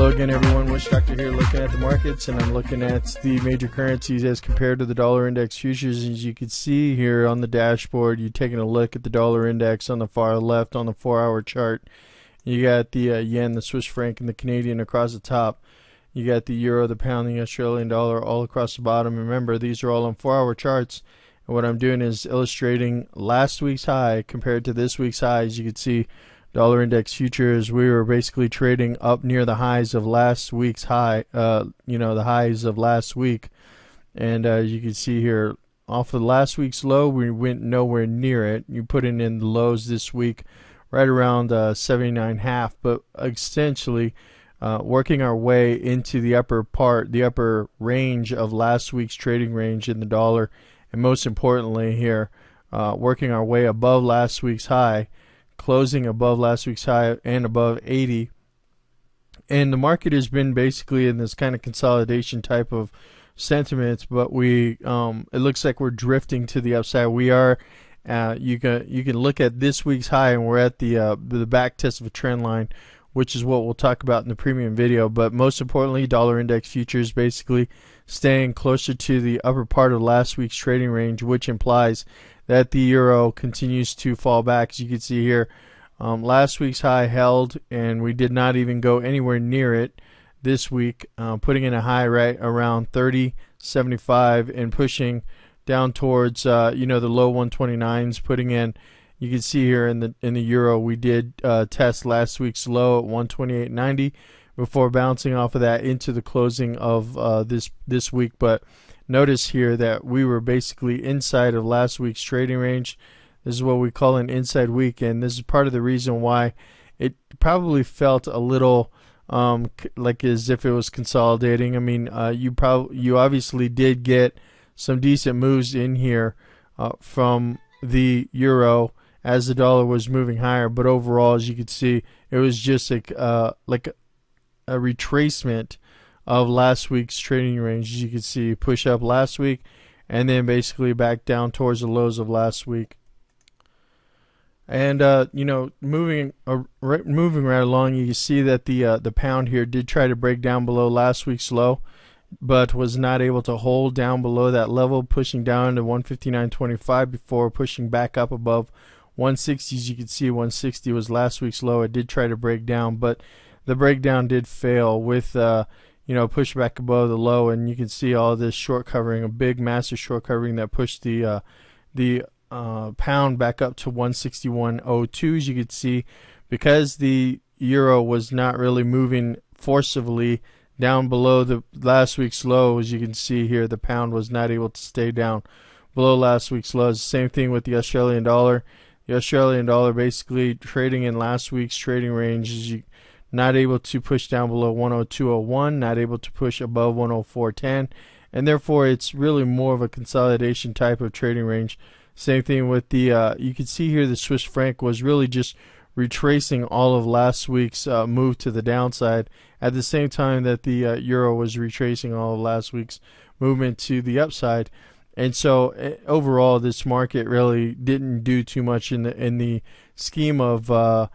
Hello again, everyone. Wish Doctor here, looking at the markets, and I'm looking at the major currencies as compared to the dollar index futures. As you can see here on the dashboard, you're taking a look at the dollar index on the far left on the 4-hour chart. You got the yen, the Swiss franc, and the Canadian across the top. You got the euro, the pound, the Australian dollar all across the bottom. Remember, these are all on 4-hour charts. And what I'm doing is illustrating last week's high compared to this week's high. As you can see, dollar index futures, we were basically trading up near the highs of last week's high, the highs of last week. And you can see here, off of last week's low, we went nowhere near it. You put in the lows this week, right around 79.5, but essentially working our way into the upper range of last week's trading range in the dollar, and most importantly here, working our way above last week's high, closing above last week's high and above 80. And the market has been basically in this kind of consolidation type of sentiment, but it looks like we're drifting to the upside. We are you can look at this week's high, and we're at the back test of a trend line, which is what we'll talk about in the premium video. But most importantly, dollar index futures basically staying closer to the upper part of last week's trading range, which implies that the euro continues to fall back. As you can see here, last week's high held, and we did not even go anywhere near it this week, putting in a high right around 30.75 and pushing down towards the low 129s, putting in. You can see here in the euro, we did test last week's low at 128.90 before bouncing off of that into the closing of this week. But notice here that we were basically inside of last week's trading range. This is what we call an inside week, and this is part of the reason why it probably felt a little like as if it was consolidating. I mean, you obviously did get some decent moves in here from the euro as the dollar was moving higher, but overall, as you can see, it was just like a retracement of last week's trading range. As you can see, push up last week and then basically back down towards the lows of last week. And moving right along, you can see that the pound here did try to break down below last week's low, but was not able to hold down below that level, pushing down to 159.25 before pushing back up above 160. As you can see, 160 was last week's low. It did try to break down, but the breakdown did fail with push back above the low, and you can see all this short covering, a big massive short covering that pushed the pound back up to 161.02. As you can see, because the euro was not really moving forcibly down below the last week's low, as you can see here, the pound was not able to stay down below last week's lows. Same thing with the Australian dollar. The Australian dollar basically trading in last week's trading range, is not able to push down below 102.01, not able to push above 104.10, and therefore it's really more of a consolidation type of trading range. Same thing with the you can see here the Swiss franc was really just retracing all of last week's move to the downside, at the same time that the euro was retracing all of last week's movement to the upside. And so overall, this market really didn't do too much in the scheme of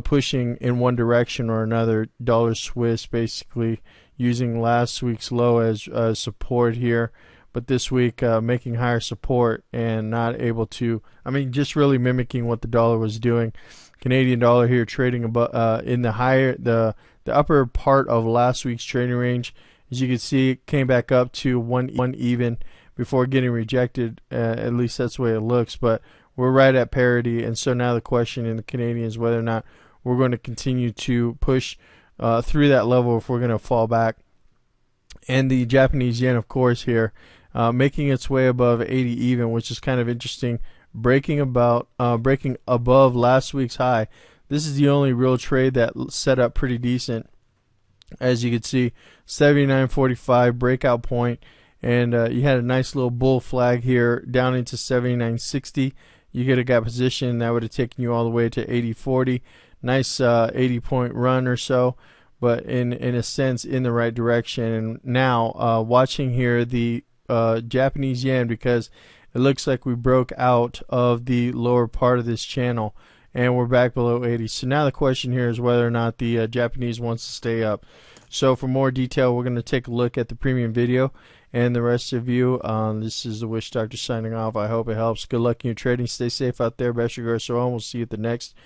pushing in one direction or another. Dollar Swiss basically using last week's low as support here, but this week making higher support and not able to, just really mimicking what the dollar was doing. Canadian dollar here trading above in the upper part of last week's trading range. As you can see, it came back up to one even before getting rejected. At least that's the way it looks, but we're right at parity. And so now the question in the Canadian is whether or not we're going to continue to push through that level, if we're going to fall back. And the Japanese yen, of course, here making its way above 80 even, which is kind of interesting, breaking above last week's high. This is the only real trade that set up pretty decent. As you can see, 79.45 breakout point, and you had a nice little bull flag here down into 79.60. You could have got position, that would have taken you all the way to 80.40. Nice 80-point run or so, but in a sense in the right direction. And now watching here the Japanese yen, because it looks like we broke out of the lower part of this channel and we're back below 80. So now the question here is whether or not the Japanese wants to stay up. So for more detail, we're going to take a look at the premium video. And the rest of you, this is the Wish Doctor signing off. I hope it helps. Good luck in your trading. Stay safe out there. Best regards to all. We'll see you at the next.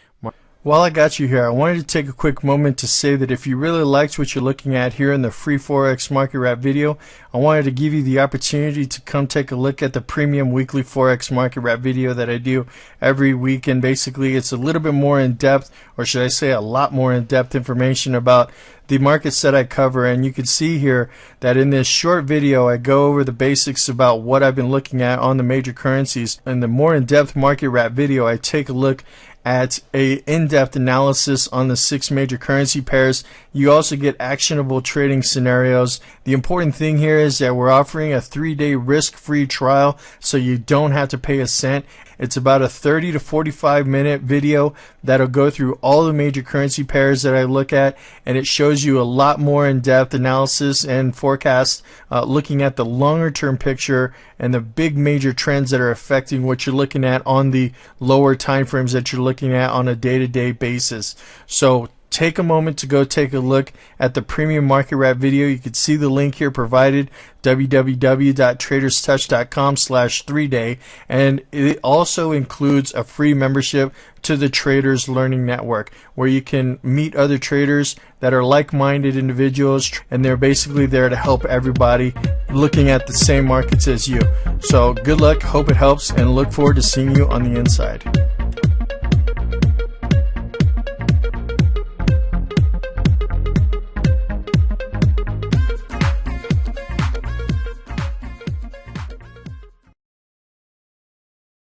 While I got you here, I wanted to take a quick moment to say that if you really liked what you're looking at here in the free Forex market wrap video, I wanted to give you the opportunity to come take a look at the premium weekly Forex market wrap video that I do every week. And basically it's a little bit more in depth, or should I say a lot more in depth information about the markets that I cover. And you can see here that in this short video I go over the basics about what I've been looking at on the major currencies. In the more in-depth market wrap video, I take a look at a in-depth analysis on the 6 major currency pairs. You also get actionable trading scenarios. The important thing here is that we're offering a 3-day risk-free trial, so you don't have to pay a cent. It's about a 30 to 45 minute video that'll go through all the major currency pairs that I look at, and it shows you a lot more in-depth analysis and forecast, looking at the longer term picture and the big major trends that are affecting what you're looking at on the lower time frames that you're looking at on a day-to-day basis. So take a moment to go take a look at the premium market wrap video. You can see the link here provided, www.traderstouch.com/3day, and it also includes a free membership to the Traders Learning Network, where you can meet other traders that are like-minded individuals, and they're basically there to help everybody looking at the same markets as you. So good luck, hope it helps, and look forward to seeing you on the inside.